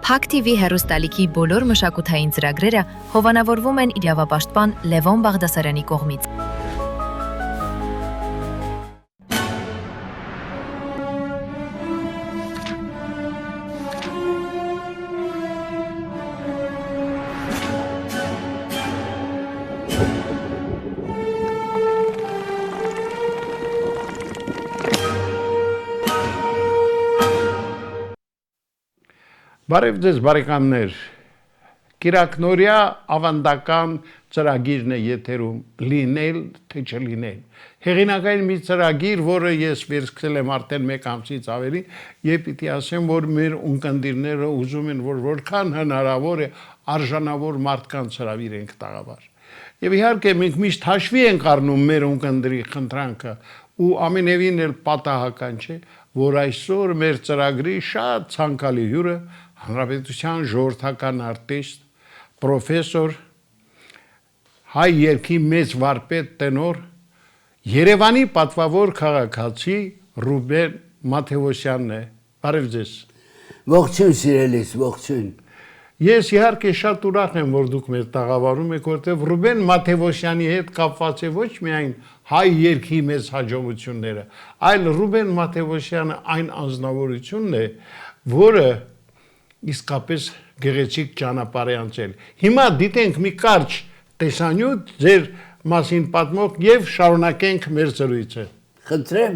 Հակ TV հեռուստալիքի բոլոր մշակութային ծրագրերը հովանավորվում են իրավապաշտպան Լևոն Բաղդասարյանի կողմից։ Բարև ձեզ բարեկամներ, կիրակնորյա ավանդական ծրագիրն է եթերում լինել թե չլինել։ Հեղինակային մի ծրագիր, որը ես վերսկսել եմ արդեն 1 ամսից ավելի, եւ պիտի ասեմ, որ մեր ունկնդիրները ուզում են, որ որքան հնարավոր է արժանավոր մարդկանց հրավիրենք տաղավար։ Եվ իհարկե մենք միշտ հաշվի ենք առնում մեր ունկնդրի խնդրանքը ու ամենևին էլ պատահական չէ, որ այսօր մեր ծրագրի շատ ցանկալի հյուրը Հանրապետության ժողովրդական արտիստ, պրոֆեսոր, հայ երգի մեծ վարպետ տենոր, Երևանի պատվավոր քաղաքացի Ռուբեն Մաթևոսյանն է։ Բարև ձեզ։ Ողջույն սիրելիս, ողջույն։ Ես իհարկե շատ ուրախ եմ, որ դուք մեր տաղավարում եք, որտեղ Ռուբեն Մաթևոսյանի հետ կապված է ոչ միայն հայ երգի մեծ հաջողությունները, այլ Ռուբեն Մաթևոսյանը այն անձնավորությունն է, որը իսկապես գեղեցիկ ճանապարհ է անցել։ Հիմա դիտենք մի կարճ տեսանյութ ձեր մասին պատմող եւ շարունակենք մեր զրույցը։ Խնդրեմ։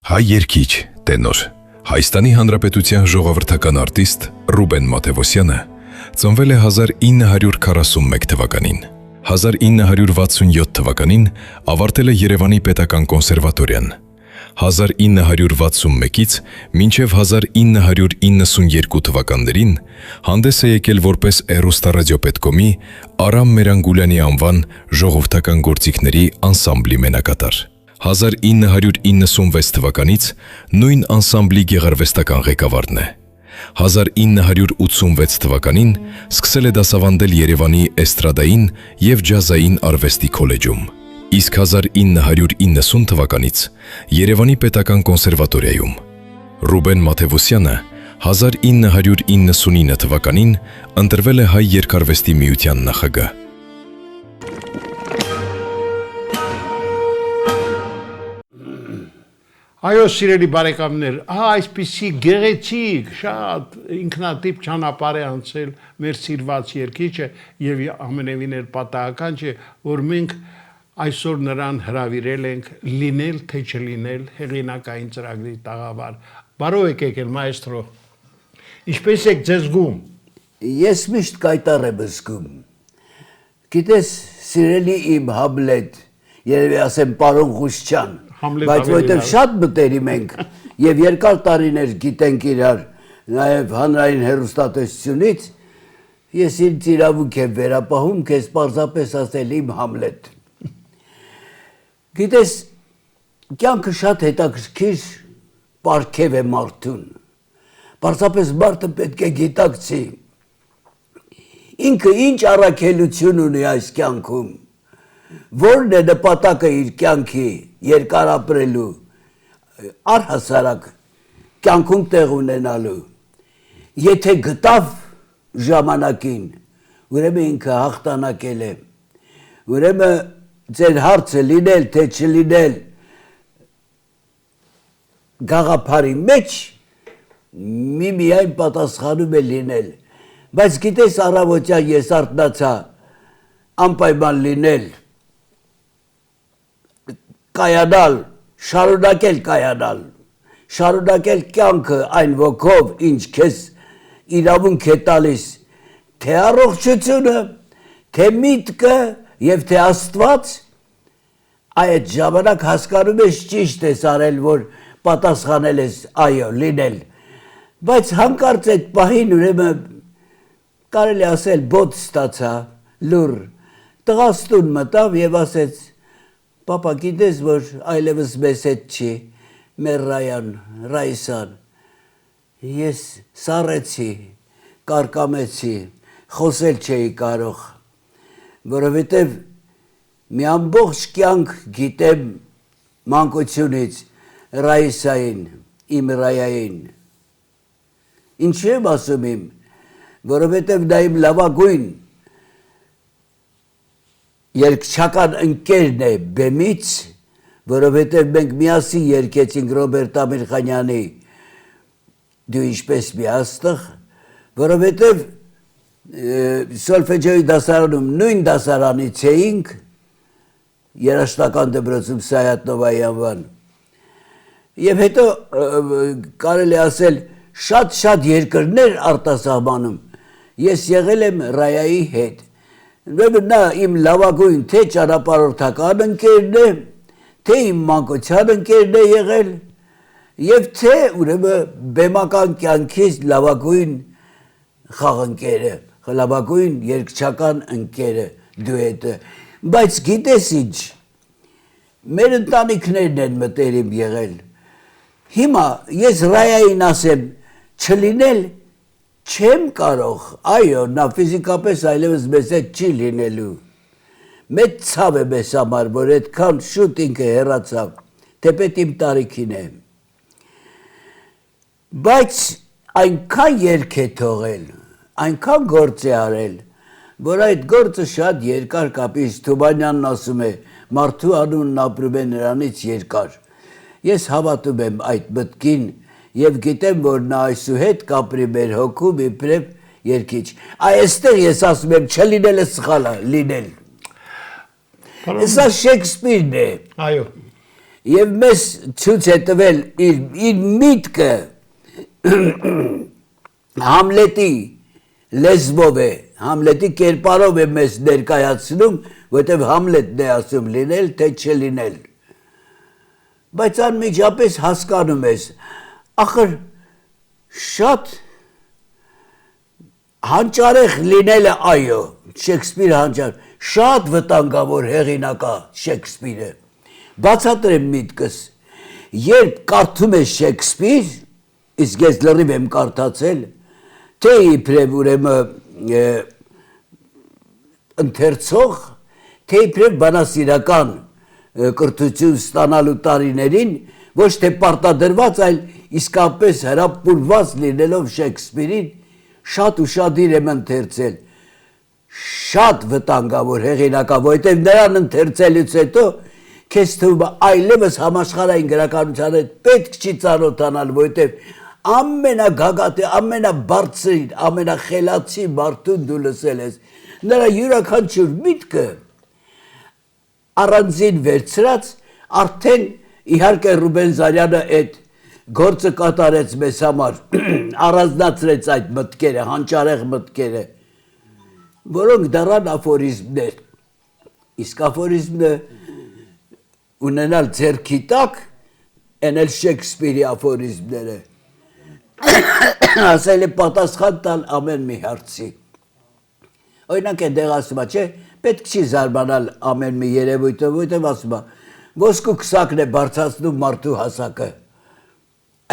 Հայ երգիչ, տենոր, Հայաստանի Հանրապետության ժողովրդական արտիստ Ռուբեն Մաթևոսյանը ծնվել է 1941 թվականին։ 1967 թվականին ավարտել է Երևանի Պետական կոնսերվատորիան։ 1961-ից մինչև 1992 թվականներին հանդես է եկել որպես հեռուստառադիոպետկոմի Արամ Մերանգուլյանի անվան ժողովրդական գործիքների անսամբլի մենակատար։ 1996 թվականից նույն անսամբլի գեղարվեստական ղեկավարն է։ 1986 թվականին սկսել է դասավանդել Երևանի էստրադային և ջազային արվեստի քոլեջում։ Իսկ 1990 թվականից Երևանի Պետական կոնսերվատորիայում։ Ռուբեն Մաթևոսյանը 1999 թվականին ընտրվել է Հայ երգարվեստի միության նախագահ։ Այո, սիրելի բարեկամներ, այսպիսի գեղեցիկ, շատ ինքնատիպ ճանապարհ է անցել մեր սիրված երգիչը եւ ամենևին էլ պատահական չէ, որ մենք այսօր նրան հրավիրել ենք լինել թե չլինել հեղինակային ծրագրի տաղավար։ Բարով եք եկել, մայստրո։ Ինչպես եք ձեզ զգում։ Ես միշտ կայտառ եմ զգում։ Գիտես, սիրելի իմ Համլետ, երևի ասեմ պարոն Ղուշչյան, բայց որտեղ շատ մտերիմ ենք եւ երկար տարիներ գիտենք իրար, նաեւ հանրային հեռուստատեսությունից, ես ինձ իրավունք եմ վերապահում քեզ պարզապես ասել իմ Համլետ։ Գիտես, կյանքը շատ հետաքրքիր պարգև է մարդուն, պարզապես մարդը պետք է գիտակցի, ինքը ինչ առաքելություն ունի այս կյանքում, որն է նպատակը իր կյանքի երկար ապրելու, առհասարակ կյանքում տեղ ունենալու, եթե գտավ ժամանակին, ուրեմն ինքը հաղթանակել է, ուրեմն ձեր հարցը լինել թե չլինել գաղափարի մեջ միայն պատասխանում է լինել, բայց գիտես առավոտյան ես արթնացա անպայման լինել, կայանալ, շարունակել կայանալ, շարունակել կյանքը այն ոգով, ինչ քեզ իրավունք է տալիս, թե առողջությունը, թե միտքը և թե Աստված, այդ ժամանակ հասկանում ես ճիշտ ես արել, որ պատասխանել ես այո, լինել, բայց հանկարծ այդ պահին ուրեմն կարելի ասել բոտ ստացա, լուր, տղաստուն մտավ և ասեց, պապա գիտես, որ այլևս մեզ հետ չի, մեր Ռայան, Ռայսան, ես սառեցի, կարկամեցի, խոսել չէի կարող, որովհետև մի ամբողջ կյանք գիտեմ մանկությունից, Ռայսային, իմ Ռայային։ Ինչու եմ ասում իմ, որովհետև դա իմ լավագույն երգչական ընկերն է բեմից, որովհետև մենք միասին երգեցինք Ռոբերտ Ամիրխանյանի «Դու ինչպես մի աստղ», որովհետև սոլֆեջոյի դասարանում նույն դասարանից էինք, երաժշտական դպրոցում Սայաթ-Նովայի անվան, և հետո կարելի ասել շատ երկրներ արտասահմանում ես եղել եմ Ռայայի հետ, նա իմ լավագույն թե ճանապարհորդական ընկերն է, թե իմ մանկության ընկերն է եղել, և թե ուրեմն բեմական կյանքից լավագույն խաղընկերը, լավագույն երգչական ընկերը, դուետը, բայց գիտես ինչ, մեր ընտանիքներն են մտերիմ եղել, հիմա ես Ռայային ասեմ, չլինել չեմ կարող, այո, նա ֆիզիկապես այլևս մեզ հետ չի լինելու, մեծ ցավ է մեզ համար, որ այդքան շուտ ինքը հեռացավ, թեպետ իմ տարիքին է, բայց այնքան երգ է թողել, այնքան գործ է արել, որ այդ գործը շատ երկար կապից Թումանյանն ասում է, մարդու անունն ապրում է նրանից երկար, ես հավատում եմ այդ մտքին և գիտեմ, որ նա այսուհետ կապրի մեր հոգում իբրև երգիչ, այստեղ ես ասում եմ չլինելը սխալ է, լինել, սա Շեքսպիրն է, այո, և մեզ ցույց է տվել իր միտքը Համլետի լեզվով է, Համլետի կերպարով է մեզ ներկայացնում, որտև Համլետն է ասում լինել, թե չլինել, բայց անմիջապես հասկանում ես, ախր շատ հանճարեղ լինելը այո, Շեքսպիրը հանճարեղ, շատ վտանգավոր հեղինակա Շեքսպիրը, բացատրեմ միտքս, երբ կարդում ես Շեքսպիր, իսկ ես լրիվ եմ կարդացել, թե իբրև ուրեմն ընթերցող, թե իբրև բանասիրական կրթություն ստանալու տարիներին, ոչ թե պարտադրված, այլ իսկապես հրապուրված լինելով Շեքսպիրին, շատ ուշադիր եմ ընթերցել, շատ վտանգավոր հեղինակա, որովհետև նրան ընթերցելուց հետո քեզ թվում է այլևս համաշխարհային գրականության հետ պետք չի ծանոթանալ, որովհետև ամենագագաթի, ամենաբարձր, ամենախելացի մարդուն դու լսել ես, նրա յուրաքանչյուր միտքը առանձին վերցրած, արդեն իհարկե Ռուբեն Զարյանը այդ գործը կատարեց մեզ համար, առանձնացրեց այդ մտքերը, հանճարեղ մտքերը, որոնք դառան աֆորիզմներ, իսկ աֆորիզմը ունենալ ձեռքի տակ, են էլ Շեքսպիրի աֆորիզմները, ասել է պատասխան տալ ամեն մի հարցի, օրինակ այնտեղ ասում է, չէ, պետք չի զարմանալ ամեն մի երևույթը, որովհետև ասում է, ոսկու քսակն է բարձրացնում մարդու հասակը,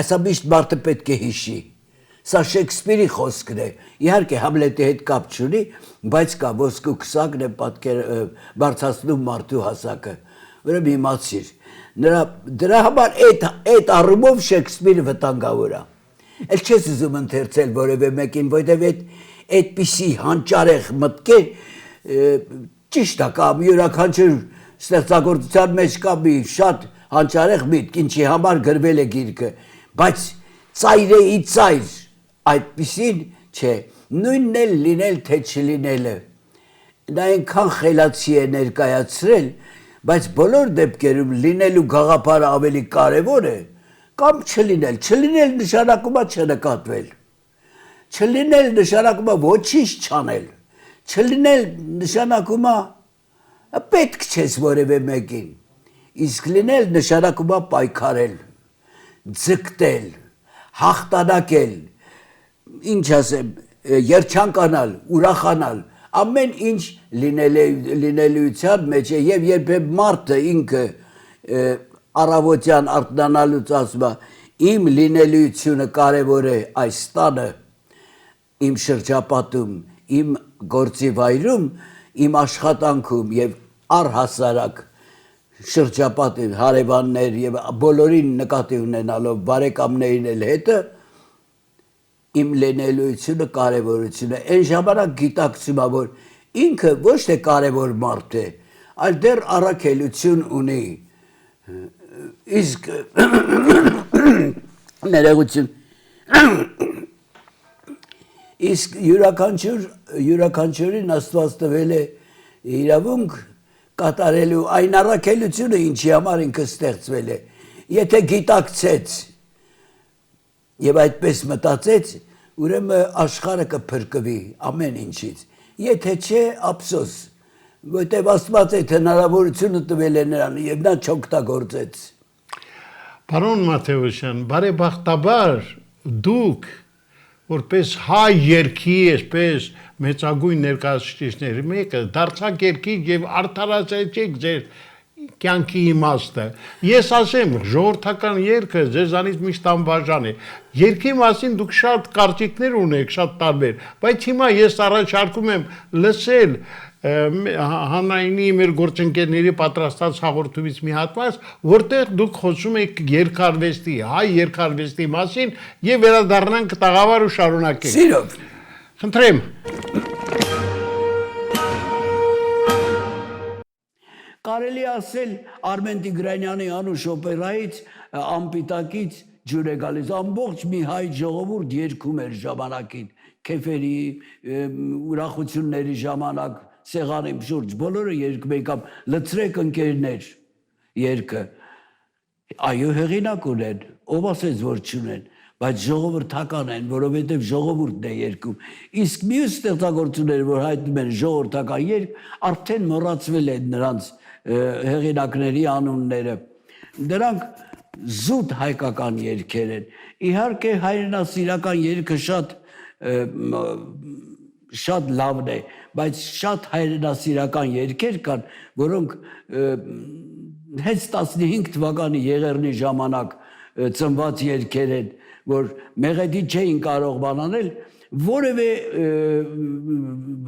այսա միշտ մարդը պետք է հիշի, սա Շեքսպիրի խոսքն է, իհարկե Համլետի հետ կապ չունի, բայց կա ոսկու քսակն է բարձրացնում մարդու հասակը, ուրեմն իմացիր, դրա համար այդ առումով Շեքսպիրը վտանգավոր է, էլ չես ուզում ընթերցել որևէ մեկին, որովհետև այդպիսի հանճարեղ մտքեր ճիշտ է կամ յուրաքանչյուր ստեղծագործության մեջ կա մի շատ հանճարեղ միտք, ինչի համար գրվել է գիրքը, բայց ծայրեի ծայր այդպիսին չէ, նույնն էլ լինել թե չլինելը, նա այնքան խելացի է ներկայացրել, բայց բոլոր դեպքերում լինելու գաղափարը ավելի կարևոր է, կամ չլինել, չլինել նշանակում է չնկատվել, չլինել նշանակում է ոչինչ չանել, չլինել նշանակում է պետք չես որևէ մեկին, իսկ լինել նշանակում է պայքարել, ձգտել, հաղթանակել, ինչ ասեմ, երջանկանալ, ուրախանալ, ամեն ինչ լինելիության մեջ է և երբեք մարդը ինքը առավոտյան արթնանալուց ասում է, իմ լինելիությունը կարևոր է այս տանը, իմ շրջապատում, իմ գործի վայրում, իմ աշխատանքում և առհասարակ շրջապատի հարևաններ եւ բոլորին նկատի ունենալով բարեկամներին էլ հետը իմ լենելույթությունը կարևորությունը այն ժամանակ գիտակցում ա որ ինքը ոչ թե կարևոր մարդ է այլ դեռ առաքելություն ունի իսկ ներողություն իսկ յուրաքանչյուրին Աստված տվել է իրավունք կատարելու այն առաքելությունը ինչի համար ինքը ստեղծվել է եթե գիտակցեց եւ այդպես մտածեց ուրեմն աշխարհը կփրկվի ամեն ինչից եթե չէ ափսոս որտեւ Աստված այդ հնարավորությունը տվել է նրան եւ նա չօգտագործեց Պարոն Մաթեոսյան, բարեբախտաբար դուք որպես հայ երկի, այսպես մեծագույն ներկայացուցիչների մեկը դարձաք երկի եւ արդարացրեցիք ձեր կյանքի իմաստը։ Ես ասեմ, ժողովրդական երկը ձեզանից միշտ անբաժան է։ Երկի մասին դուք շատ կարծիքներ ունեք, շատ տարբեր, բայց հիմա ես առաջարկում եմ լսել հանրայինի մեր գործընկերների պատրաստած հաղորդումից մի հատված, որտեղ դուք խոսում եք երկարվեստի, հայ երկարվեստի մասին եւ վերադառնանք տաղավար ու շարունակենք։ Սիրով։ Խնդրեմ։ Կարելի ասել Արմեն Տիգրանյանի անուշ օպերայից անպիտակից ջուր է գալիս ամբողջ մի հայ ժողովուրդ երգում էր ժամանակին քեֆերի ուրախությունների ժամանակ սեղանի շուրջ բոլորը երգում եկավ լցրեք ընկերներ երգը այո հեղինակ ունեն ով ասեց որ չունեն բայց ժողովրդական են որովհետև ժողովուրդն է երգում իսկ մյուս ստեղծագործությունները որ հայտնում են ժողովրդական երգ արդեն մոռացվել են նրանց հեղինակների անունները դրանք զուտ հայկական երգեր են իհարկե հայրենասիրական երգը շատ լավն է բայց շատ հայրենասիրական երգեր կան որոնք հենց 15 թվականի եղեռնի ժամանակ ծնված երգեր են որ մեղեդի չէին կարող բանանել որևէ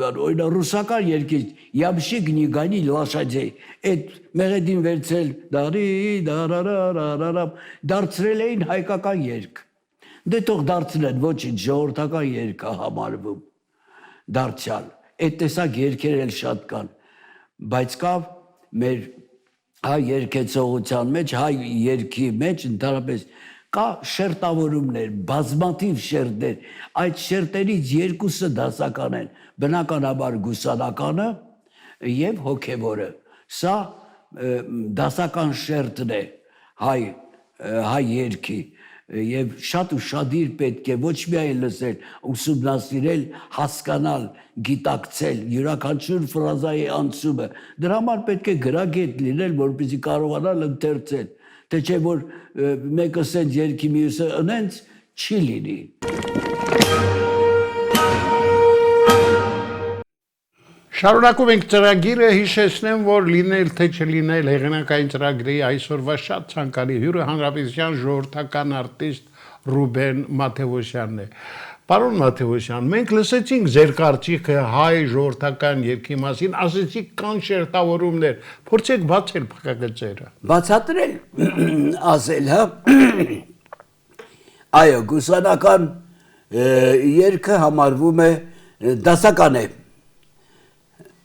օրինակ ռուսական երգից Ямщик не гони лошадей այդ մեղեդին վերցրել դարի դարարարարարամ դարձրել էին հայկական երգ դե թող դարձնեն ոչինչ ժողովրդական երգ է համարվում դարձյալ այդ տեսակ երգեր էլ շատ կան բայց կա մեր հայ երգեցողության մեջ հայ երգի մեջ ընդհանրապես կա շերտավորումներ բազմաթիվ շերտեր այդ շերտերից երկուսը դասական են բնականաբար գուսանականը եւ հոգեվորը սա դասական շերտն է հայ երգի եւ շատ ուշադիր պետք է ոչ միայն լսել, ուսումնասիրել, հասկանալ, գիտակցել յուրաքանչյուր ֆրազայի անցումը։ Դրա համար պետք է գրագետ լինել, որպեսզի կարողանալ ընթերցել, թե չէ որ մեկը սենց երգի մյուսը ընենց չի լինի։ Շարունակում ենք ծրագիրը, հիշեցնեմ, որ լինել թե չլինել հեղինակային ծրագրի այսօրվա շատ ցանկալի հյուրը հանրապետության ժողովրդական արտիստ Ռուբեն Մաթեոսյանն է։ Պարոն Մաթեոսյան, մենք լսեցինք ձեր կարծիքը հայ ժողովրդական երգի մասին, ասեցիք կան շերտավորումներ, փորձեք բացել փակագծերը։ Բացատրել, ասել, հա։ Այո, գուսանական երգը համարվում է դասական է։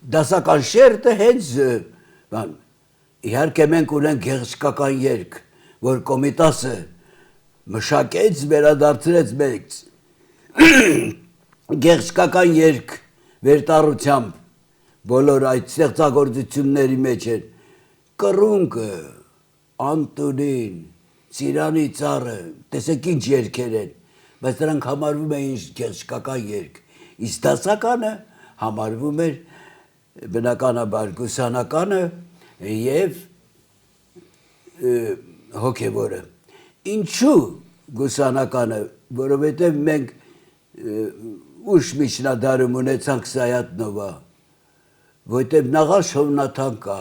Դասական շերտը հենց իհարկե մենք ունենք գեղեցկական երգ, որ Կոմիտասը մշակեց, վերադարձրեց մեզ գեղեցկական երգ վերտառությամբ բոլոր այդ ստեղծագործությունների մեջ են կռունկը, Անտոնին, Ծիրանի ծառը, տեսեք ինչ երգեր են, բայց դրանք համարվում էին գեղեցկական երգ, իսկ դասականը համարվում էր բնականաբար գուսանականը եւ հոգեվորը ինչու գուսանականը որովհետեւ մենք ուշ միջնադարում ունեցանք Սայատնովա որտեւ Նաղաշ Հովնաթան կա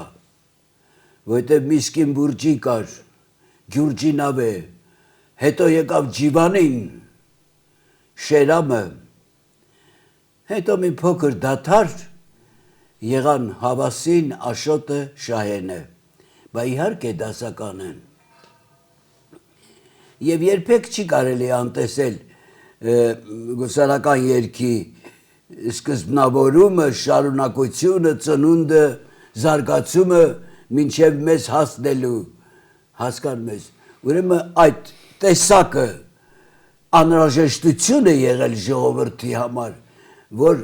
որտեւ Միսկին բուրջի կար Գյուրջի նավե հետո եկավ Ջիվանին Շերամը հետո մի փոքր դաթար եղան Հավասին, Աշոտը, Շահենը, Բա իհարկե դասական են։ Եվ երբեք չի կարելի անտեսել գուսարական երգի սկզբնավորումը, շարունակությունը, ծնունդը, զարգացումը մինչև մեզ հասնելու, հասկանում ես։ Ուրեմն այդ տեսակը անհրաժեշտություն է եղել ժողովրդի համար, որ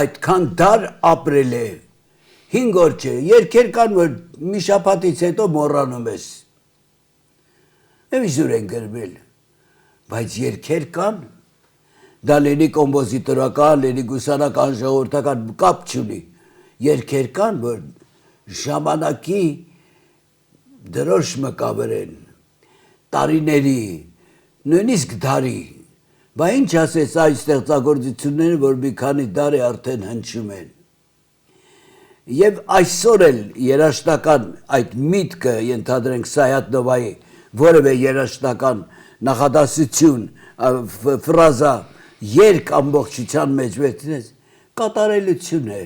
այդքան դար ապրել է։ 5 օր չէ, երգեր կան, որ մի շաբաթից հետո մոռանում ես։ Էվիզուր են գրվել, բայց երգեր կան, դա լինի կոմպոզիտորական, լինի գուսանական, ժողովրդական կապ չունի։ Երգեր կան, որ ժամանակի դրոշ մկավեր են, տարիների, նույնիսկ դարի, բա ինչ ասես այս ստեղծագործությունները, որ մի քանի դար է արդեն հնչում են։ Եվ այսօր էլ երաժշտական այդ միտքը ենթադրենք Սայաթ-Նովայի որևէ երաժշտական նախադասություն, ֆրազա, երգ ամբողջության մեջ վերցնես, կատարելություն է,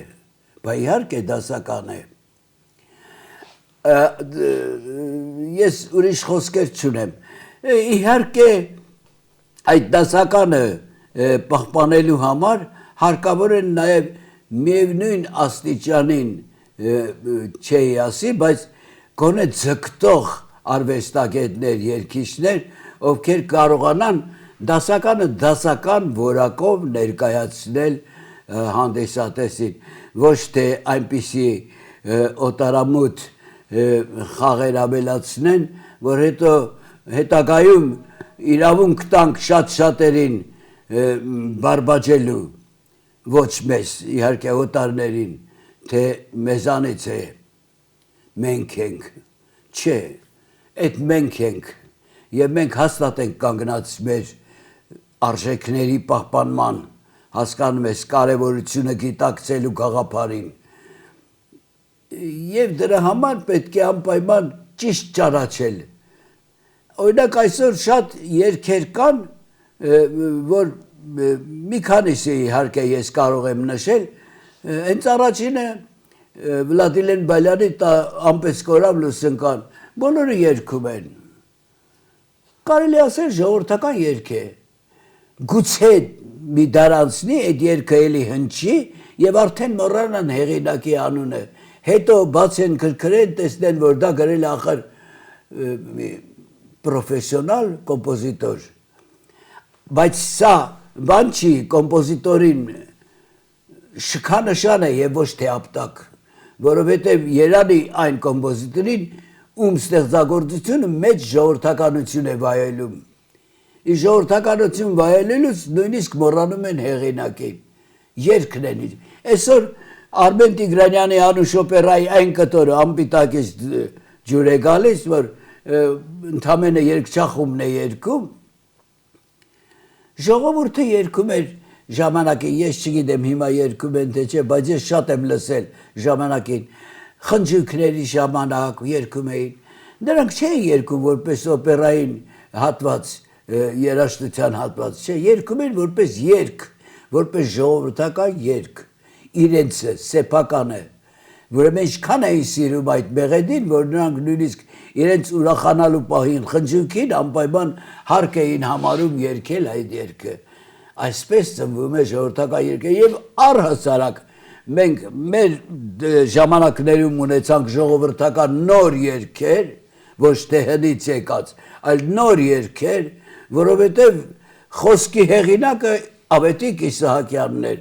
բա իհարկե դասական է։ Ես ուրիշ խոսքեր չունեմ։ Իհարկե այդ դասականը պահպանելու համար հարկավոր են նաև միևնույն աստիճանին չի ասի, բայց գոնե ձգտող արվեստագետներ, երգիչներ, ովքեր կարողանան դասականը դասական որակով ներկայացնել հանդիսատեսին, ոչ թե այնպիսի օտարամուտ խաղեր ավելացնեն, որ հետո հետագայում իրավունք տանք շատ-շատերին բարբաջելու, ոչ մեզ, իհարկե օտարներին, թե մեզանից է, մենք ենք, չէ, այդ մենք ենք, և մենք հաստատ ենք կանգնած մեր արժեքների պահպանման, հասկանում ես կարևորությունը գիտակցելու գաղափարին, և դրա համար պետք է անպայման ճիշտ ճանաչել։ Օրինակ այսօր շատ երգեր կան, որ մի քանիսը իհարկե ես կարող եմ նշել, հենց առաջինը Վլադիմիր Բալյանի «Ամպես կորավ լուսնկան», բոլորը երգում են։ Կարելի ասել ժողովրդական երգ է։ Գուցե մի դար անցնի, այդ երգը էլի հնչի և արդեն մոռանան հեղինակի անունը։ Հետո բաց են քրքրեն, տեսնեն, որ դա գրել է ախր պրոֆեսիոնալ կոմպոզիտոր։ Բայց սա բան չի, կոմպոզիտորին շքանշան է և ոչ թե ապտակ, որովհետև երանի այն կոմպոզիտորին, ում ստեղծագործությունը մեծ ժողովրդականություն է վայելում։ Ի ժողովրդականություն վայելելուց նույնիսկ մոռանում են հեղինակին, երգն են։ Այսօր Արմեն Տիգրանյանի «Անուշ» օպերայի այն կտորը անպիտակից ջուր է գալիս, որ ընդամենը երգչախումբն է երգում, ժողովուրդը երգում էր ժամանակին, ես չգիտեմ հիմա երգում են թե չէ, բայց ես շատ եմ լսել ժամանակին, խնջույքների ժամանակ երգում էին, դրանք չէին երգում որպես օպերային հատված, երաժշտության հատված, չէ, երգում են որպես երգ, որպես ժողովրդական երգ, իրենցը, սեփականը, ուրեմն ինչքան էին սիրում այդ մեղեդին, որ նրանք նույնիսկ իրենց ուրախանալու պահին խնջույքին անպայման հարկ էին համարում երգել այդ երգը։ Այսպես ծնվում է ժողովրդական երգը և առհասարակ մենք մեր ժամանակներում ունեցանք ժողովրդական նոր երգեր, ոչ թե հնից եկած, այլ նոր երգեր, որովհետև խոսքի հեղինակը Ավետիք Իսահակյանն էր,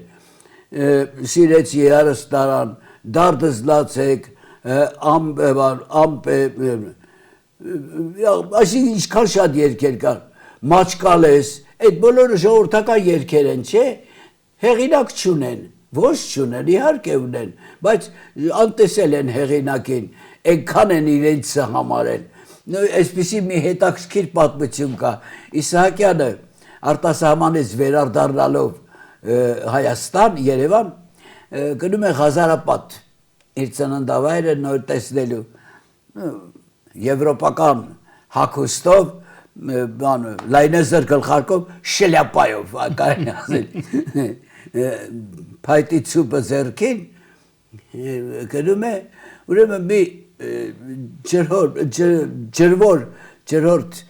սիրեց երարս տարան, դարդս լացեք, այսինքն ինչքան շատ երգեր կան, մաչկալես, այդ բոլորը ժողովրդական երգեր են, չէ, հեղինակ չունեն, ոչ չունեն, իհարկե ունեն, բայց անտեսել են հեղինակին, այնքան են իրենցը համարել։ Այսպիսի մի հետաքրքիր պատմություն կա, Իսահակյանը արտասահմանից վերադառնալով Հայաստան, Երևան, գնում է Ղազարապատ, իր ծննդավայրը նոր տեսնելու, եվրոպական հագուստով, լայնեզր գլխարկով, շլյապայով, կարելի ասել, փայտի ցուպը ձեռքին, գնում է, ուրեմն մի ջրորդ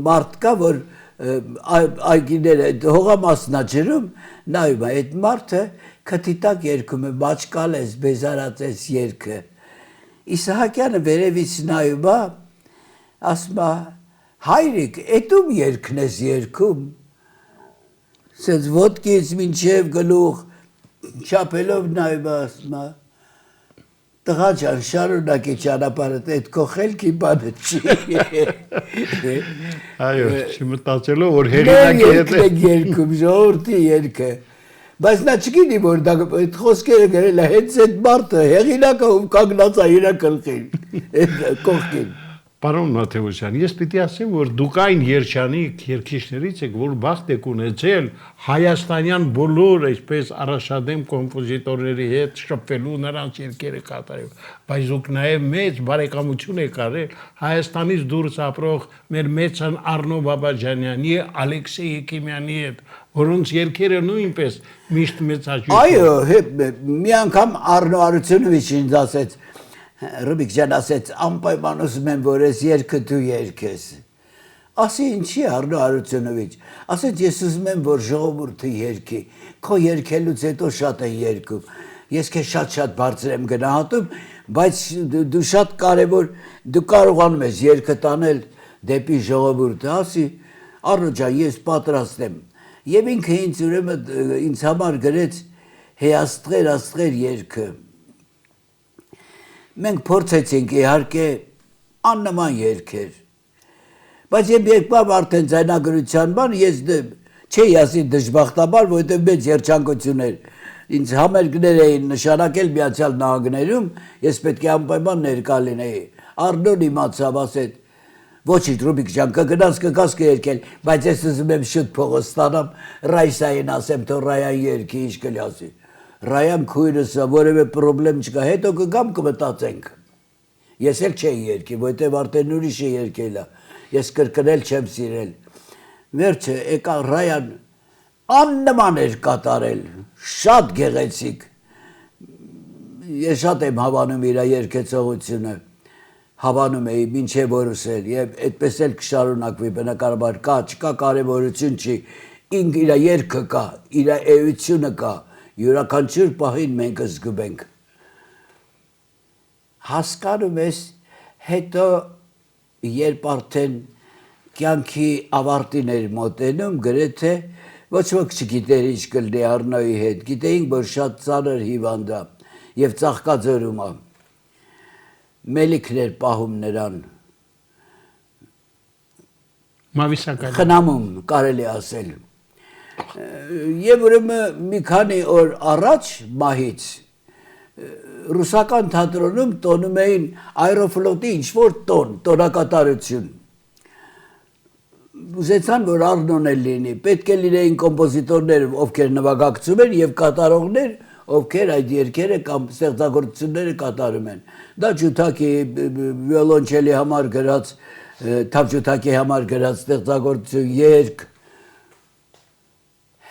մարդ կա, որ այգիները հողամասնա ջրում, նայում է, այդ մարդը քթիտակ երգում է, բաճկալ ես, բեզարած ես երգը։ Իսահակյանը վերևից նայում է, ասում է, հայրիկ, էտում երգն ես երգում։ Սենց ոտքից մինչև գլուխ չափելով նայում է, ասում է, տղա ջան, շարունակի ճանապարհդ, այդ քո խելքի բանը չի։ Այո, չմտածելով որ հեղինակի հետ է երգում, ժողովրդի երգը։ Բայց նա չգիտի, որ դա այդ խոսքերը գրել է հենց այդ մարդը, հեղինակը ում կանգնած է իր գլխին, կողքին։ Պարոն Մաթեոսյան, ես պիտի ասեմ, որ դուք այն երջանի երգիչներից եք, որ բախտ եք ունեցել հայաստանյան բոլոր այսպես առաջադեմ կոմպոզիտորների հետ շփվելու, նրանց երգերը կատարել, բայց դուք նաև մեծ բարեկամություն եք արել Հայաստանից դուրս ապրող մեր մեծն Առնո Բաբաջանյանի, Ալեքսեյ Եկիմյանի հետ, որոնց երգերը նույնպես միշտ մեծ հաճույք։ Այո, մի անգամ Առնո Արությունովիչը ինձ ասեց, Ռուբիկ ջան ասեց, անպայման ուզում եմ, որ ես երգը դու երգես։ Ասի ինչի Առնո Արությունովիչ, ասեց ես ուզում եմ, որ ժողովուրդը երգի, քո երգելուց հետո շատ են երգում։ Ես քեզ շատ բարձր եմ գնահատում, բայց դու շատ կարևոր, դու կարողանում ես երգը տանել դեպի ժողովուրդը։ Ասի Առնո ջան, ես պատրաստ եմ։ Եվ ինքը ինձ ուրեմն ինձ համար գրեց Աստղեր երգը։ Մենք փորձեցինք իհարկե աննման երգեր, բայց երկար արդեն ձայնագրության բան ես չէի ասի դժբախտաբար, որովհետև մեծ երջանկություններ ինձ համերգներ էին նշանակել Միացյալ Նահանգներում, ես պետք է անպայման ներկա լինեի։ Առնոն իմացավ, ասեց, ոչինչ Ռուբիկ ջան, կգնաս կերկել, բայց ես ուզում եմ շուտ փողը ստանամ, Ռայսային ասեմ, թող Ռայան երգի, ինչ կլի ասի։ Ռայան քույրս է, որևէ պրոբլեմ չկա, հետո կգամ կմտածենք։ Ես էլ չէի երգի, որովհետև արդեն ուրիշը երգել է, ես կրկնել չեմ սիրել։ Վերջը եկա Ռայան աննման էր կատարել, շատ գեղեցիկ։ Ես շատ եմ հավանում իր երգեցողությունը, հավանում էի մինչև օրս էլ, և այդպես էլ կշարունակվի, բնականաբար կա, չկա կարևորություն չի, իր երգը կա, իր էությունը կա, յուրաքանչյուր պահին մենք զգում ենք։ Հասկանում ես, հետո երբ արդեն կյանքի ավարտին էր մոտենում, գրեթե ոչ ոք չգիտեր ինչ կլինի Առնոյի հետ, գիտեինք, որ շատ ծանր հիվանդ է և Ծաղկաձորում է։ Մելիքն էր պահում նրան։ Մավիսականի։ Խնամում, կարելի ասել։ Եվ ուրեմն մի քանի օր առաջ մահից ռուսական թատրոնում տոնում էին Aeroflot-ի ինչ-որ տոնակատարություն։ Ուզեցան, որ Առնոն էլ լինի, պետք է լինեին կոմպոզիտորներ, ովքեր նվագակցում են և կատարողներ, ովքեր այդ երգերը կամ ստեղծագործությունները կատարում են։ Դա ջութակի վիոլոնչելի համար գրած, թավջութակի համար գրած ստեղծագործություն երգ։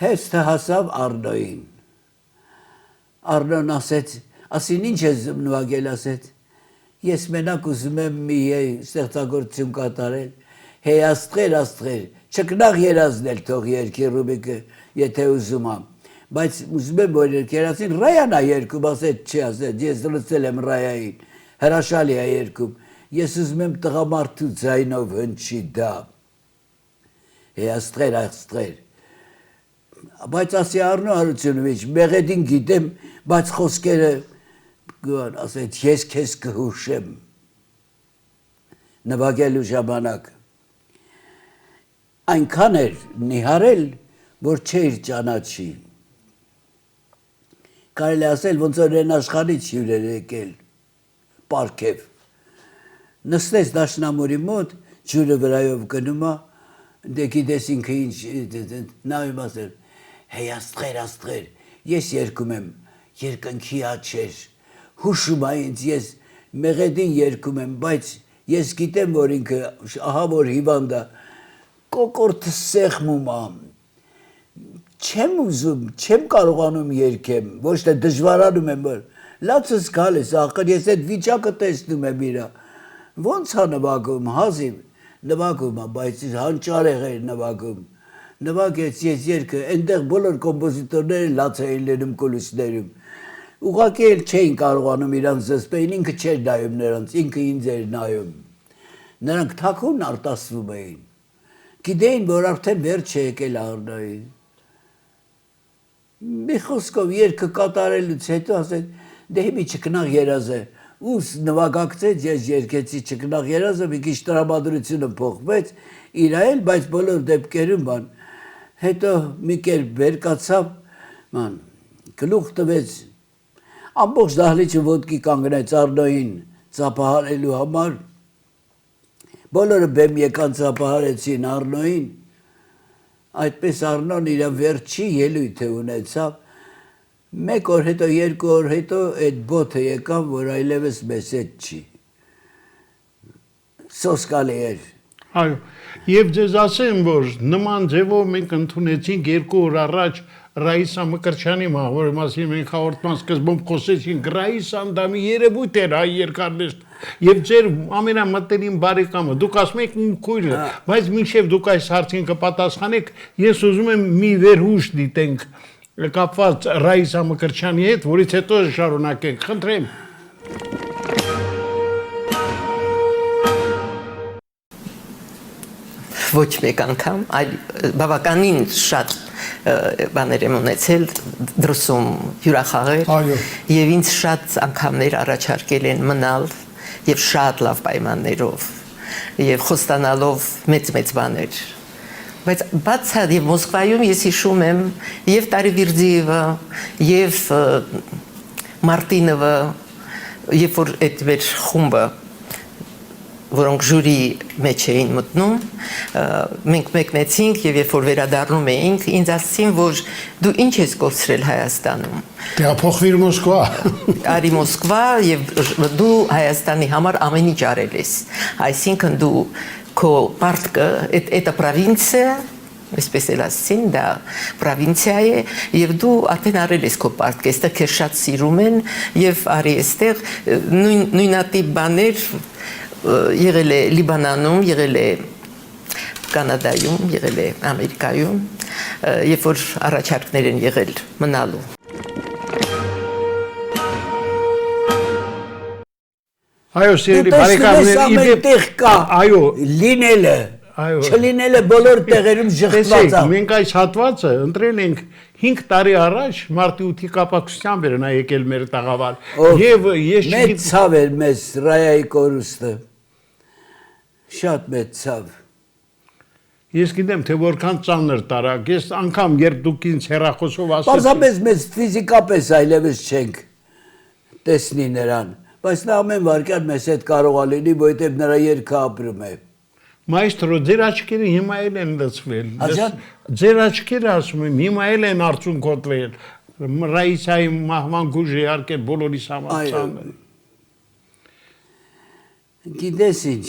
Հեստը հասավ Առնոյին։ Առնոն ասեց, ասին ինչ ես նվագել, ասեց, ես մենակ ուզում եմ մի ստեղծագործություն կատարել, հեյ աստղեր, չկնաղ երազնել թող երգի Ռուբիկը, եթե ուզում եմ, բայց ուզում եմ, որ երգերասին Ռայան է երգում, ասեց, չի ասեց, ես լսել եմ Ռայային, հրաշալի է երգում, ես ուզում եմ տղամարդու ձայնով հնչի դա, հեյ աստղեր, բայց ասի Առնո Արությունովիչ, մեղեդին գիտեմ, բայց խոսքերը ասեց, ես քեզ կհուշեմ նվագելու ժամանակ։ Այնքան էր նիհարել, որ չէր ճանաչի։ Կարելի ասել, ոնց որ են աշխարհից հյուրեր եկել, պարգև։ Նստեց դաշնամուրի մոտ, ջուրը վրայով գնում է, դե գիտես ինքը ինչ, նայում ասել, հեյ աստղեր, ես երգում եմ, երկնքի աչեր, հուշում է ինձ, ես մեղեդին երգում եմ, բայց ես գիտեմ, որ ինքը ահա որ հիվանդ է, կոկորդը սեղմում է, չեմ ուզում, չեմ կարողանում երգեմ, ոչ թե դժվարանում եմ, որ լացս գալիս, ախր ես այդ վիճակը տեսնում եմ իրա։ Ոնց է նվագում, հազիվ նվագում է, բայց հանճարեղ էր նվագում։ Նվագեց ես երկը, այնտեղ բոլոր կոմպոզիտորները լաց էին լինում կուլիսներում։ Ուղղակի էլ չէին կարողանում իրանց զսպեին, ինքը չէր նայում նրանց, ինքը ինձ էր նայում։ Նրանք թաքուն արտասվում էին։ Գիտեին, որ արդեն վերջ է եկել Առնոյին։ Մի խոսքով երկը կատարելուց հետո ասեց, դե հիմի չկնաղ երազ է։ Ուս նվագակցեց, ես երկեցի չկնաղ երազը, մի քիչ տրամադրությունը փոխվեց, իրա էլ, բայց բոլոր դեպքերում բան։ Հետո մի կերպ վեր կացավ, ման, գլուխ տվեց, ամբողջ դահլիճը ոտքի կանգնեց Առնոյին ծափահարելու համար, բոլորը բեմ եկան ծափահարեցին Առնոյին, այդպես Առնոն իր վերջի ելույթը ունեցավ, մեկ օր հետո, երկու օր հետո այդ բոթը եկավ, որ այլևս մեզ հետ չի, սոսկալի էր։ Այո, եւ ձեզ ասեմ, որ նման ձևով մենք ընդունեցինք 2 օր առաջ Ռաիսա Մկրտչյանի մահվորի մասին մենք հաղորդման սկզբում խոսեցինք, Ռաիսա անդամի երևույթ էր հայ երկարվեստի եւ ձեր ամենամտերիմ բարեկամը, դուք ասում եք իմ քույրը, բայց մինչեւ դուք այս հարցին կպատասխանեք, ես ուզում եմ մի վերհուշ դիտենք կապված Ռաիսա Մկրտչյանի հետ, որից հետո շարունակենք, խնդրեմ։ Ոչ մեկ անգամ, այլ բավականին շատ բաներ եմ ունեցել դրսում հյուրախաղեր եւ ինձ շատ անգամներ առաջարկել են մնալ եւ շատ լավ պայմաններով եւ խոստանալով մեծ բաներ բայց բացած եւ Մոսկվայում ես հիշում եմ եւ Տարիվիրդիևը եւ Մարտինովը երբ որ այդ մեր խումբը որոնք ժյուրի մեջ էին մտնում, մենք մեկնեցինք եւ երբ որ վերադառնում էինք, ինձ ասացին, որ դու ինչ ես կորցրել Հայաստանում։ Դե փոխվիր Մոսկվա։ Արի Մոսկվա եւ դու Հայաստանի համար ամեն ինչ արել ես։ Այսինքն դու քո պարտքը, это провинция, այսպես էլ ասին, դա պրովինցիա է եւ դու արդեն արել ես քո պարտքը, այստեղ քեզ շատ սիրում են եւ արի այստեղ նույնատիպ բաներ եղել է Լիբանանում, եղել է Կանադայում, եղել է Ամերիկայում, երբ որ առաջարկներ են եղել մնալու։ Այո, սիրելի բարեկամներ, իբր կա, այո, լինելը, չլինելը բոլոր տեղերում ժխտված է։ Մենք այս հատվածը ընտրել ենք 5 տարի առաջ մարտի 8-ի կապակցությամբ էր նա եկել մեր տաղավար։ Եվ ես մեծ ցավ էր մեզ Ռայայի կորուստը։ Շատ մեծ ցավ։ Ես գիտեմ, թե որքան ծանր տարակ, ես անգամ երբ դուք ինձ հեռախոսով ասեցիք։ Պարզապես մեզ ֆիզիկապես այլևս չենք տեսնի նրան, բայց նա ամեն վարքյան մեզ հետ կարող է լինի, որովհետև նրա երգը ապրում է։ Մայստրո, ձեր աչքերը հիմա էլ են լցվել։ Ձեր աչքերը ասում եմ, հիմա էլ են արցունքոտվել։ Ռաիսայի մահվան գուժը իհարկե բոլորիս համար ծանր է։ Գիտես ինչ,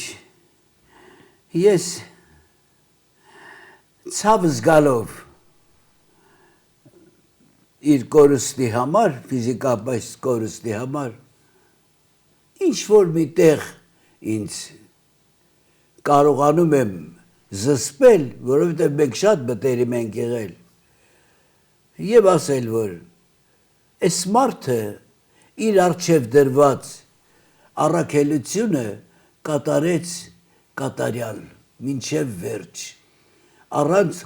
ես ցավ զգալով իր կորուստի համար, ֆիզիկապես կորուստի համար, ինչ որ մի տեղ ինձ կարողանում եմ զսպել, որովհետև մենք շատ մտերիմ ենք եղել, եւ ասել, որ այս մարդը իր առջև դրված առաքելությունը կատարեց կատարյալ, մինչև վերջ, առանց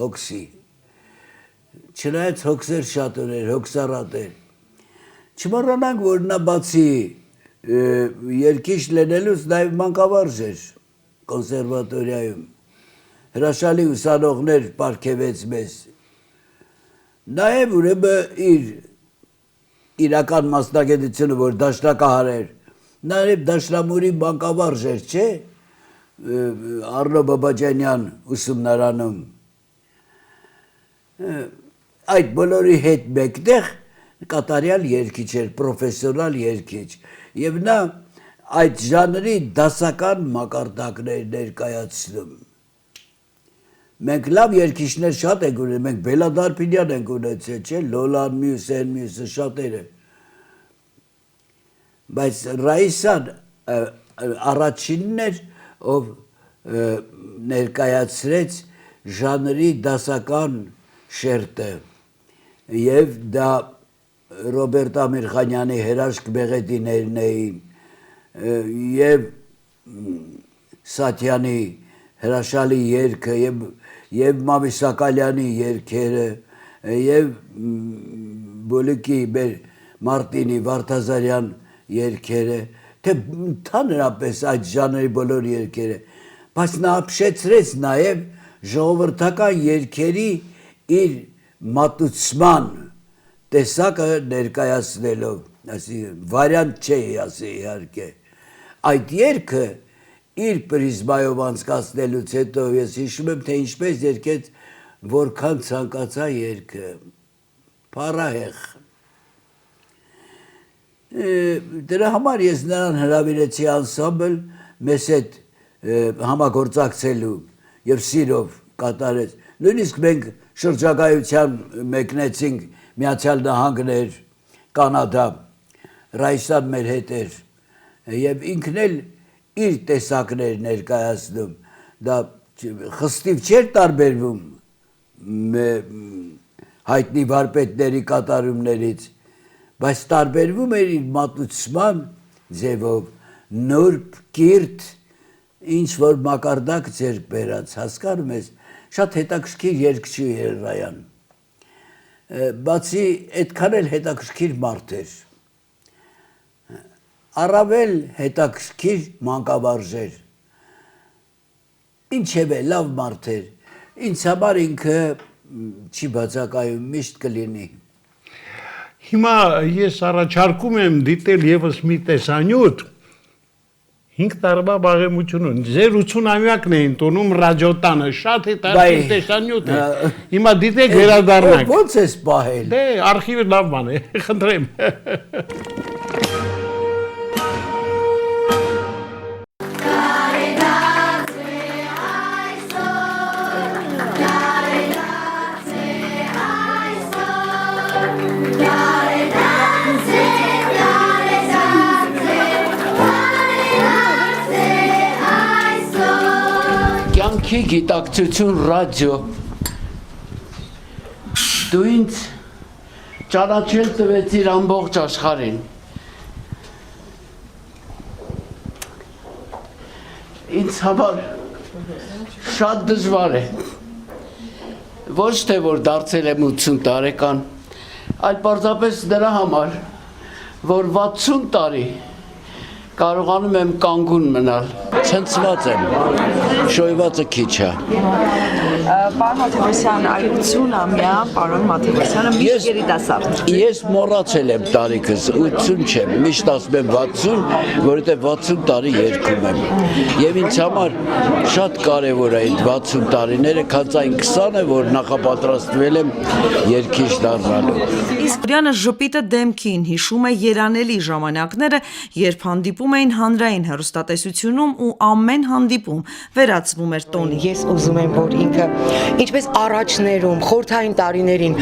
հոգսի, չնայած հոգսեր շատ ուներ, հոգսառատ էր, չմոռանանք, որ նա բացի երկիշ լինելուց նաև մանկավարժ էր կոնսերվատորիայում, հրաշալի ուսանողներ պարգևեց մեզ, նաև ուրեմն իր իրական մասնագիտությունը, որ դաշնակահար էր, նաև դաշնամուրի մանկավարժ էր, չէ, Առնո Բաբաջանյան ուսումնարանում, այդ բոլորի հետ մեկտեղ կատարյալ երգիչ էր, պրոֆեսիոնալ երգիչ, եւ նա այդ ժանրի դասական մակարդակներ ներկայացնում։ Մենք լավ երկիշներ շատ ենք ունեցել, մենք Բելադարփինյան ենք ունեցել, չէ՞, Լոլան, մյուսը շատերը։ Բայց Ռայիսան առաջինն էր, ով ներկայացրեց ժանրի դասական շերտը եւ դա Ռոբերտ Ամիրխանյանի հերաշք բեղետիներն էին եւ Սաթյանի հրաշալի երգը եւ Մավիսակալյանի երգերը եւ Բոլիկի մեր Մարտինի Վարդազարյան երգերը թե ընդհանրապես այդ ժանրի բոլոր երգերը բայց նա ապշեցրեց նաեւ ժողովրդական երգերի իր մատուցման տեսակը ներկայացնելով, այսինքն վարիանտ չէ ասի իհարկե։ Այդ երգը իր պրիզմայով անցկացնելուց հետո ես հիշում եմ թե ինչպես երգեց որքան ցանկացա երգը փառահեղ։ Դրա համար ես նրան հրավիրեցի անսամբլ մեզ հետ համագործակցելու եւ սիրով կատարեց։ Նույնիսկ մենք շրջագայության մեկնեցինք Միացյալ Նահանգներ, Կանադա, Ռայսան մեր հետ էր եւ ինքն էլ իր տեսակներ ներկայացնում դա խստիվ չէր տարբերվում հայտնի վարպետների կատարումներից բայց տարբերվում էր իր մատուցման ձևով նուրբ կիրթ ինչ որ մակարդակ ձեռք բերած հասկանում ես շատ հետաքրքիր երգչի էր Ռայան բացի այդքան էլ հետաքրքիր մարդ էր առավել հետաքրքիր մանկավարժեր ինչևէ լավ մարդ էր ինձ համար ինքը չի բացակայում միշտ կլինի Հիմա ես առաջարկում եմ դիտել եւս մի տեսանյութ 5 տարվա բաղեմություն ունի ձեր 80-ամյակն էին տոնում ռադիոտանը շատ հետաքրքիր տեսանյութ է հիմա դիտեք վերադառնանք ո՞նց ես պահել դե արխիվը լավ բան է խնդրեմ Կյանքի գիտակցություն ռադիո դու ինձ ճանաչել տվեցիր ամբողջ աշխարհին ինձ համար շատ դժվար է ոչ թե որ դարձել եմ 80 տարեկան այլ պարզապես դրա համար որ 60 տարի կարողանում եմ կանգուն մնալ ցնցված եմ շոյվածը քիչ է Պարոն Մաթևոսյան, այ 80-ամյա պարոն Մաթևոսյանը միշտ երիտասարդ Ես մոռացել եմ տարիքս 80 չեմ միշտ ասում եմ 60 որովհետև 60 տարի երգում եմ եւ ինձ համար շատ կարեւոր է այդ 60 տարիները քանց այն 20-ը որ նախապատրաստվել եմ երգիչ դառնալու Իսկ Ռյանը ժպիտը դեմքին հիշում է երանելի ժամանակները երբ հանդիպում էին հանրային հեռուստատեսությունում ու ամեն հանդիպում վերածվում էր տոնի Ես ուզում եմ որ ինքը ինչպես առաջներում խորհրդային տարիներին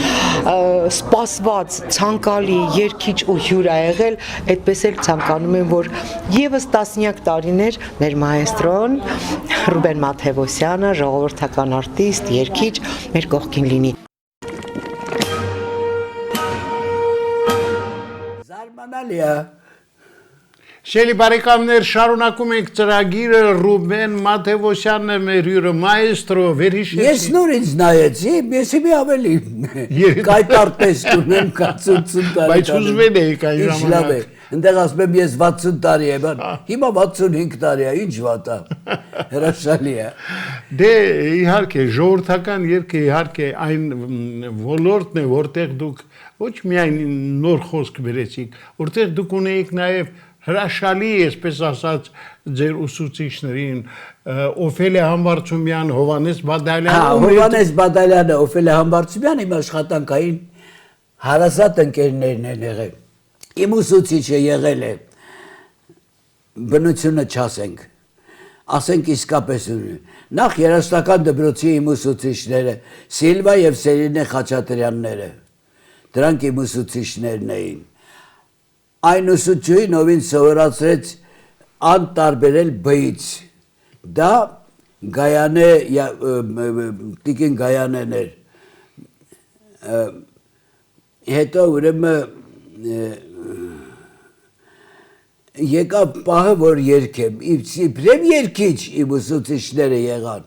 սպասված ցանկալի երգիչ ու հյուր ա եղել այդպես էլ ցանկանում եմ որ եւս տասնյակ տարիներ մեր մայեստրոն Ռուբեն Մաթևոսյանը ժողովրդական արտիստ երգիչ մեր կողքին լինի Զարմանալի է Շելի բարեկամներ շարունակում ենք ծրագիրը Ռուբեն Մաթևոսյանն է մեր հյուրը մայեստրո վերհիշեցի Ես նորից նայեցի ես մի ավելի կայտար տեսք ունեմ 80 տարի Բայց ուզվել էի կային ժամանակ Ընդեղ ասում եմ ես 60 տարի եմ հիմա 65 տարի է ինչ վատ է հրաշալի է Դե իհարկե ժողովրդական երգը իհարկե այն ոլորտն է որտեղ դուք ոչ միայն նոր խոսք բերեցիք որտեղ դուք ունեիք նաև հրաշալի, այսպես ասած, ձեր ուսուցիչներին, Օֆելիա Համբարձումյան, Հովանես Բադալյանը Հովանես Բադալյանը, Օֆելիա Համբարձումյանը իմ աշխատանքային հարազատ ընկերներն են եղել Իմ ուսուցիչը եղել է բնությունը չասենք ասենք իսկապես ունի։ Նախ երաժշտական դպրոցի իմ ուսուցիչները Սիլվա եւ Սերինե Խաչատրյանները, դրանք իմ ուսուցիչներն էին։ Այն ուսուցչուհին, ով ինձ սովորացրեց անտարբերել բից, դա Գայանե Տիկին Գայանեն էր։ Հետո ուրեմն եկավ պահը, որ երկեմ, իբրև երկիչ իմ ուսուցիչները եղան,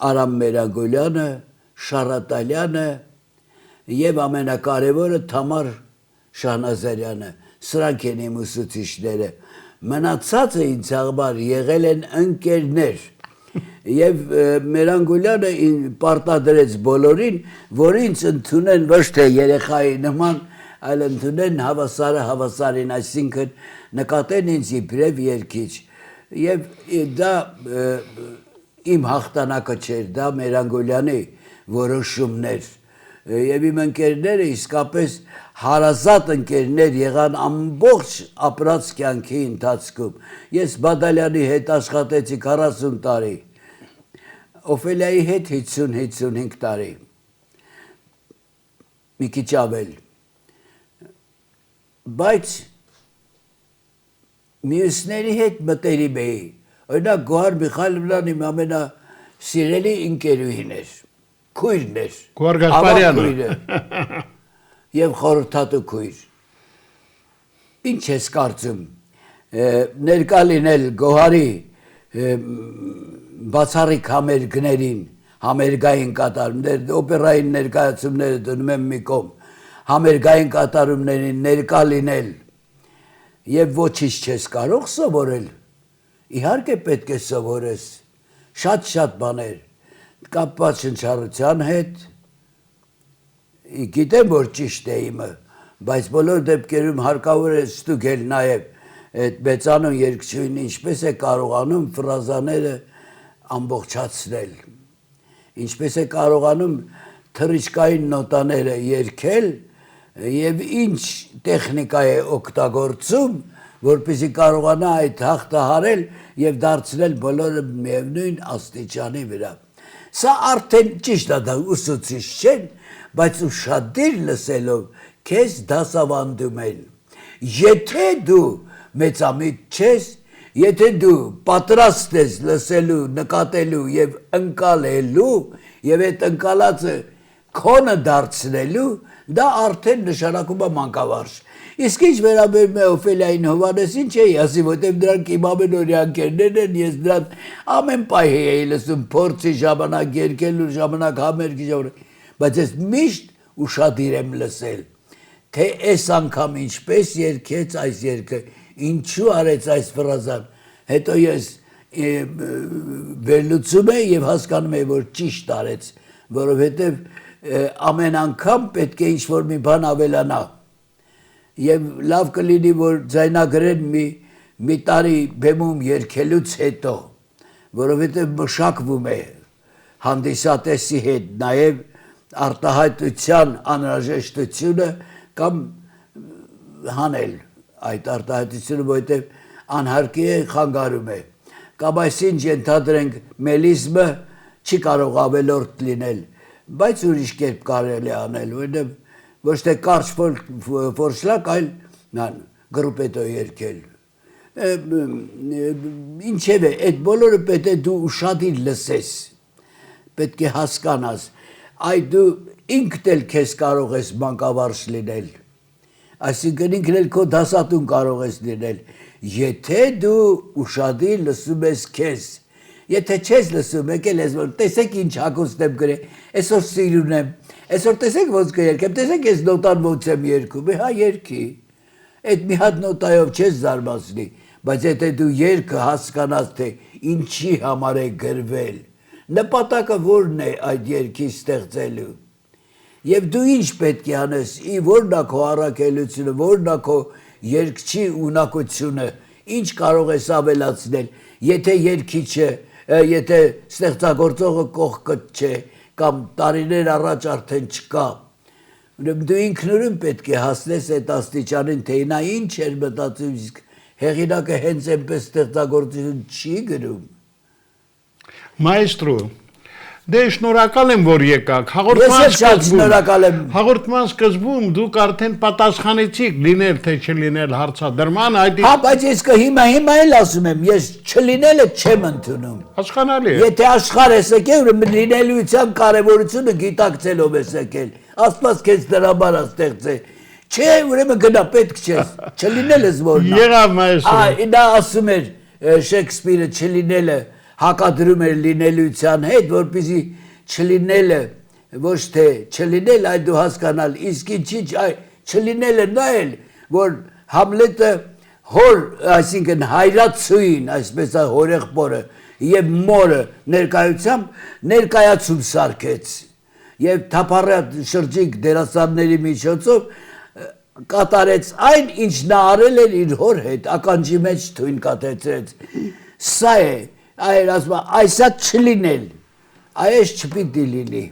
Արամ Մերագոլյանը, Շարատալյանը և ամենակարևորը Թամար Շահնազարյանը, սրանք են իմ ուսուցիչները, մնացածը ինձ աղբար եղել են ընկերներ, և Մերանգոլյանը պարտադրեց բոլորին, որ ինձ ընդունեն ոչ թե երեխայի նման, այլ ընդունեն հավասարը հավասարին, այսինքն նկատեն ինձ իբրև երկիչ, և դա իմ հաղթանակը չէր, դա Մերանգոլյանի որոշումներ, և իմ ընկերները իսկապես հարազատ ընկերներ եղան ամբողջ ապրած կյանքի ընթացքում, ես Բադալյանի հետ աշխատեցի 40 տարի, Օֆելիայի հետ 50-55 տարի, մի քիչ ավել, բայց մյուսների հետ մտերիմ էի, օրինակ Գոհար Միխայելովնան իմ ամենասիրելի ընկերուհին էր, քույրն էր, Գոհար Գասպարյանը և խորհրդատու քույր, ինչ ես կարծում, ներկա լինել Գոհարի բացառիկ համերգներին, համերգային կատարումներ, օպերային ներկայացումները դնում եմ մի կողմ, համերգային կատարումներին ներկա լինել և ոչինչ չես կարող սովորել, իհարկե պետք է սովորես, շատ բաներ, կապված շնչառության հետ, գիտեմ, որ ճիշտ է իմը, բայց բոլոր դեպքերում հարկավոր է ստուգել նաև այդ մեծանուն երգչուհին ինչպես է կարողանում ֆրազաները ամբողջացնել, ինչպես է կարողանում թռիչքային նոտաները երգել և ինչ տեխնիկա է օգտագործում, որպեսզի կարողանա այդ հաղթահարել և դարձնել բոլորը միևնույն աստիճանի վրա։ Սա արդեն ճիշտ է, դա ուսուցիչ չեն, բայց ուշադիր լսելով քեզ դասավանդում են։ Եթե դու մեծամիտ չես, եթե դու պատրաստ ես լսելու, նկատելու և ընկալելու և այդ ընկալածը քոնը դարձնելու, դա արդեն նշանակում է մանկավարժ։ Իսկ ինչ վերաբերում է Օֆելիային Հովհաննեսին չէի ասի, որտեղ դրանք իմ ամենօրյա ընկերներն են, ես դրան ամեն պահ էի լսում փորձի ժամանակ, երգելու ժամանակ, համերգի ժամանակ, բայց ես միշտ ուշադիր եմ լսել, թե այս անգամ ինչպես երգեց այս երգը, ինչու արեց այս ֆրազան, հետո ես վերլուծում եմ և հասկանում եմ, որ ճիշտ արեց, որովհետև ամեն անգամ պետք է ինչ-որ մի բան ավելանա և լավ կլինի, որ ձայնագրեն մի տարի բեմում երգելուց հետո, որովհետև մշակվում է հանդիսատեսի հետ նաև արտահայտության անհրաժեշտությունը կամ հանել այդ արտահայտությունը, որովհետև անհարկի է, խանգարում է, կամ այսինչ ենթադրենք մելիզմը չի կարող ավելորդ լինել, բայց ուրիշ կերպ կարելի անել, որովհետև ոչ թե կարճ ֆորշլակ, այլ գրուպետո երգել։ Ինչև է, այդ բոլորը պետք է դու ուշադիր լսես, պետք է հասկանաս, այ դու ինքդ էլ քեզ կարող ես մանկավարժ լինել, այսինքն ինքն էլ քո դասատուն կարող ես լինել, եթե դու ուշադիր լսում ես քեզ, եթե չես լսում, եկել ես, որ տեսեք ինչ հագուստ եմ գրել, այսօր սիրուն եմ, այսօր տեսեք ոնց կերգեմ, տեսեք ես նոտան ոնց եմ երգում, հա երգի, այդ մի հատ նոտայով չես զարմացնի, բայց եթե դու երգը հասկանաս, թե ինչի համար է գրվել, նպատակը որն է այդ երգի ստեղծելու, և դու ինչ պետք է անես, որն է քո առաքելությունը, որն է քո երգչի ունակությունը, ինչ կարող ես ավելացնել, եթե երգիչը, եթե ստեղծագործողը կողքդ չէ, կամ տարիներ առաջ արդեն չկա, դու ինքնուրույն պետք է հասնես այդ աստիճանին, թե նա ինչ էր մտածում, իսկ հեղինակը հենց այնպես ստեղծագործություն չի գրում։ Մայստրո, դե շնորհակալ եմ, որ եկաք։ Ես էլ շատ շնորհակալ եմ։ Հաղորդման սկզբում դուք արդեն պատասխանեցիք լինել թե չլինել հարցադրման, այդ Հա, բայց ես հիմա էլ ասում եմ, ես չլինելը չեմ ընդունում։ հասկանալի է։ Եթե աշխարհ ես եկել, ուրեմն լինելիության կարևորությունը գիտակցելով ես եկել։ Աստված քեզ դրա համար է ստեղծել։ Չէ, ուրեմն գնա պետք չէ։ Չլինել ես որնա։ Եղավ մայստրո։ Նա ասում էր Շեքսպիրը չլինելը հակադրում էր լինելիության հետ, որպեսզի չլինելը ոչ թե չլինել, այլ դու հասկանալ, իսկ ինչի չլինելը նա էլ, որ Համլետը հոր, այսինքն հայրացուին, այսպես հորեղբորը եւ մորը ներկայացում սարքեց եւ թափառյալ շրջիկ դերասանների միջոցով կատարեց այն, ինչ նա արել էր իր հոր հետ, ականջի մեջ թույն կատեցրեց։ Սա է, այր ասում, այսա չլինել, այս չպիտի լինի։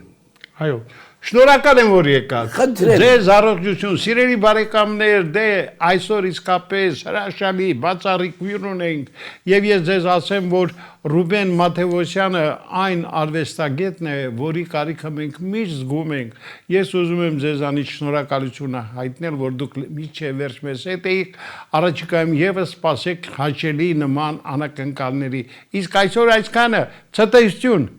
Այո, շնորհակալ եմ, որ եկաք։ Խնդրեմ։ Ձեզ առողջություն, սիրելի բարեկամներ, դե այսօր իսկապես հրաշալի բացառիկ հյուր ունենք, եւ ես ձեզ ասեմ, որ Ռուբեն Մաթեոսյանը այն արվեստագետն է, որի կարիքը մենք միշտ զգում ենք։ Ես ուզում եմ ձեզանից շնորհակալությունը հայտնել, որ դուք մինչև վերջ մեզ հետ եք, առաջիկայում եւս սպասեք հաճելի նման անակնկալների։ Իսկ այսօր այսքանը, ցտեսություն։